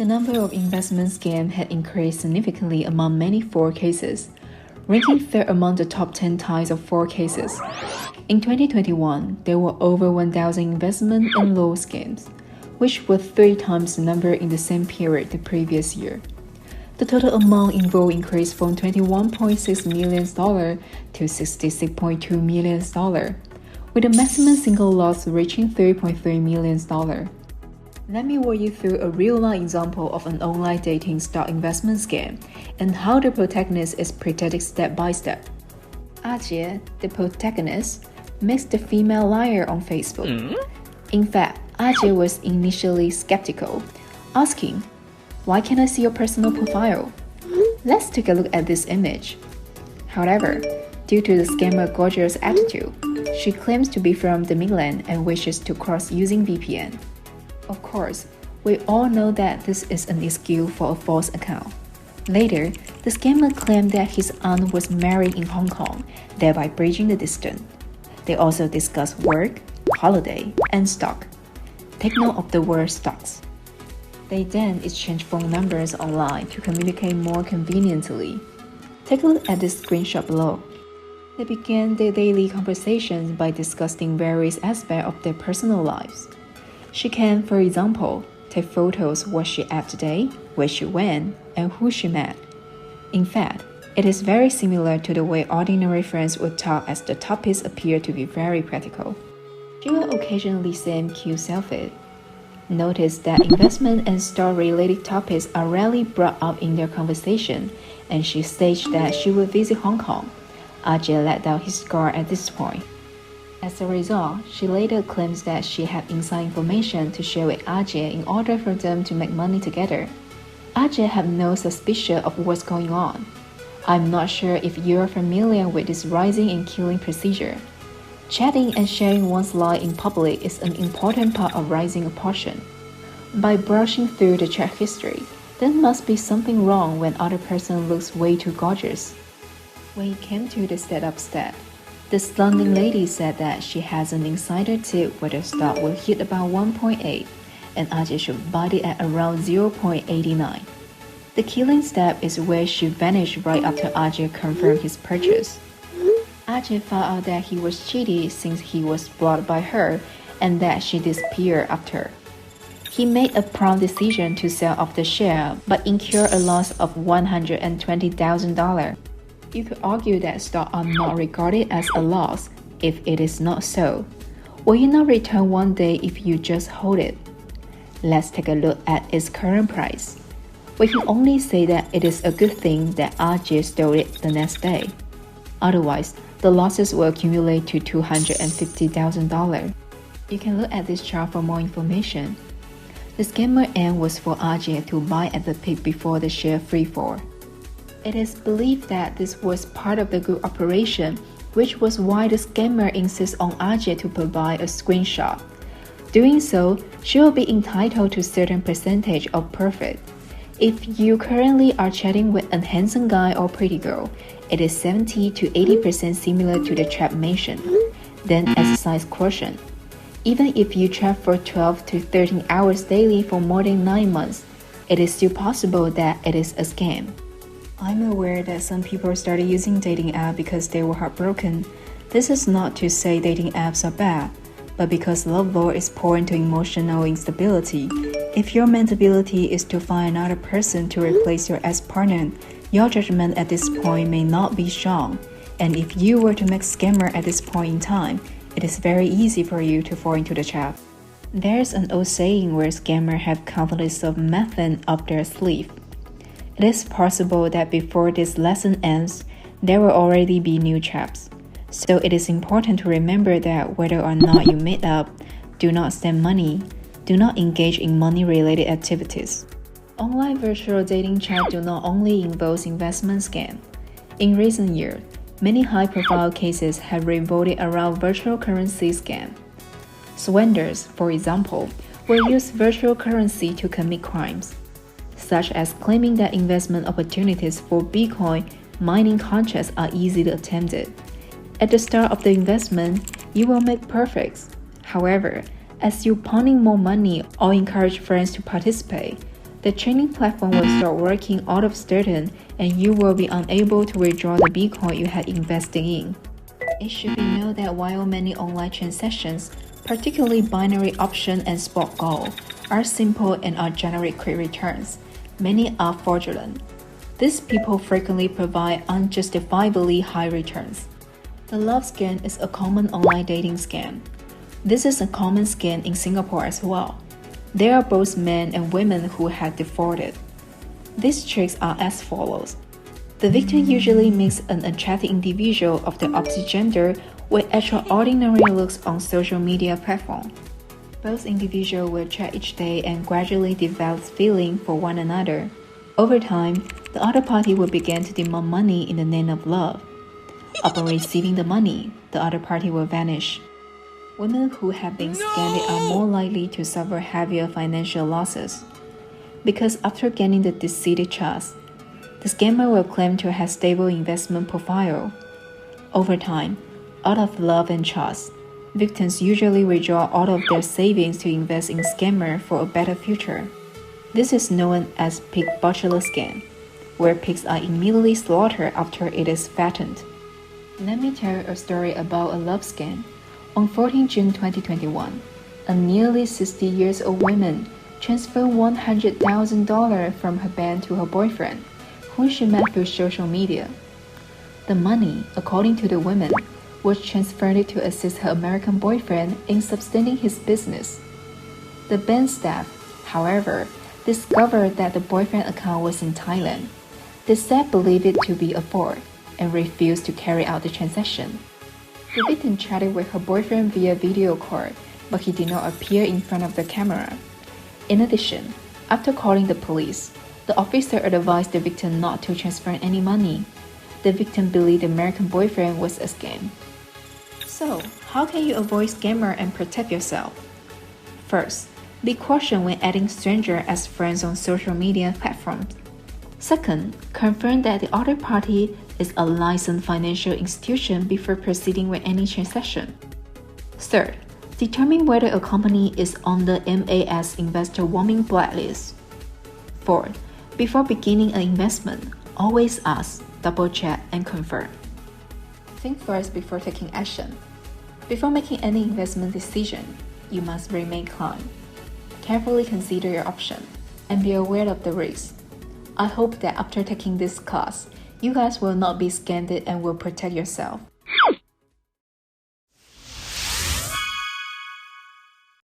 The number of investment scams had increased significantly among many fraud cases, ranking third among the top 10 types of fraud cases. In 2021, there were over 1,000 investment and loan scams, which was 3 times the number in the same period the previous year. The total amount involved increased from $21.6 million to $66.2 million, with the maximum single loss reaching $3.3 million. Let me walk you through a real-life example of an online dating stock investment scam and how the protagonist is presented step by step. Ajie, the protagonist, meets the female liar on Facebook. In fact, Ajie was initially skeptical, asking, "Why can't I see your personal profile? Let's take a look at this image." However, due to the scammer's gorgeous attitude, she claims to be from the mainland and wishes to cross using VPN. Of course, we all know that this is an excuse for a false account. Later, the scammer claimed that his aunt was married in Hong Kong, thereby bridging the distance. They also discussed work, holiday, and stock. Take note of the word stocks. They then exchanged phone numbers online to communicate more conveniently. Take a look at this screenshot below. They began their daily conversations by discussing various aspects of their personal lives. She can, for example, take photos of what she ate today, where she went, and who she met. In fact, it is very similar to the way ordinary friends would talk, as the topics appear to be very practical. She will occasionally send cute selfies. Notice that investment and stock-related topics are rarely brought up in their conversation, and she staged that she would visit Hong Kong. Ajie let down his guard at this point. As a result, she later claims that she had inside information to share with Ajie in order for them to make money together. Ajie had no suspicion of what's going on. I'm not sure if you're familiar with this rising and killing procedure. Chatting and sharing one's life in public is an important part of rising a portion. By browsing through the chat history, there must be something wrong when other person looks way too gorgeous. When it came to the setup step, the stunning lady said that she has an insider tip where the stock will hit about 1.8 and Ajie should buy it at around 0.89. The killing step is where she vanished right after Ajie confirmed his purchase. Ajie found out that he was cheated since he was blocked by her and that she disappeared after. He made a prompt decision to sell off the share but incurred a loss of $120,000. You could argue that stocks are not regarded as a loss if it is not so. Will you not return one day if you just hold it? Let's take a look at its current price. We can only say that it is a good thing that Ajie stole it the next day. Otherwise, the losses will accumulate to $250,000. You can look at this chart for more information. The scammer aim was for Ajie to buy at the peak before the share freefall. It is believed that this was part of the good operation, which was why the scammer insists on Ajie to provide a screenshot. Doing so, she will be entitled to a certain percentage of profit. If you currently are chatting with a handsome guy or pretty girl, it is 70 to 80% similar to the trap mentioned. Then exercise caution. Even if you chat for 12 to 13 hours daily for more than 9 months, it is still possible that it is a scam. I'm aware that some people started using dating apps because they were heartbroken. This is not to say dating apps are bad, but because love lore is prone to emotional instability. If your main ability is to find another person to replace your ex-partner, your judgment at this point may not be strong. And if you were to make scammer at this point in time, it is very easy for you to fall into the trap. There's an old saying where scammers have countless of methods up their sleeve. It is possible that before this lesson ends, there will already be new traps. So it is important to remember that whether or not you meet up, do not spend money, do not engage in money-related activities. Online virtual dating chat do not only involve investment scam. In recent years, many high-profile cases have revolved around virtual currency scam. Swindlers, for example, will use virtual currency to commit crimes, such as claiming that investment opportunities for Bitcoin mining contracts are easily attempted. At the start of the investment, you will make profits. However, as you pony more money or encourage friends to participate, The trading platform will start working all of a sudden and you will be unable to withdraw the Bitcoin you had invested in. It should be known that while many online transactions, particularly binary option and spot gold, are simple and generate quick returns, many are fraudulent. These people frequently provide unjustifiably high returns. The love scam is a common online dating scam. This is a common scam in Singapore as well. There are both men and women who have defrauded. These tricks are as follows. The victim usually meets an attractive individual of the opposite gender with extraordinary looks on social media platforms. Both individuals will chat each day and gradually develop feelings for one another. Over time, the other party will begin to demand money in the name of love. Upon receiving the money, the other party will vanish. Women who have been scammed are more likely to suffer heavier financial losses. Because after gaining the deceived trust, the scammer will claim to have stable investment profile. Over time, out of love and trust, victims usually withdraw all of their savings to invest in scammer for a better future. This is known as pig butcher scam, where pigs are immediately slaughtered after it is fattened. Let me tell you a story about a love scam. On 14 June 2021, a nearly 60 years old woman transferred $100,000 from her bank to her boyfriend, whom she met through social media. The money, according to the woman, was transferred to assist her American boyfriend in sustaining his business. The bank staff, however, discovered that the boyfriend account was in Thailand. The staff believed it to be a fraud and refused to carry out the transaction. The victim chatted with her boyfriend via video call, but he did not appear in front of the camera. In addition, after calling the police, the officer advised the victim not to transfer any money. The victim believed the American boyfriend was a scam. So, how can you avoid scammer and protect yourself? First, be cautious when adding strangers as friends on social media platforms. Second, confirm that the other party is a licensed financial institution before proceeding with any transaction. Third, determine whether a company is on the MAS investor warning blacklist. Fourth, before beginning an investment, always ask, double-check, and confirm. Think first before taking action. Before making any investment decision, you must remain calm. Carefully consider your options and be aware of the risks. I hope that after taking this class, you guys will not be scammed and will protect yourself.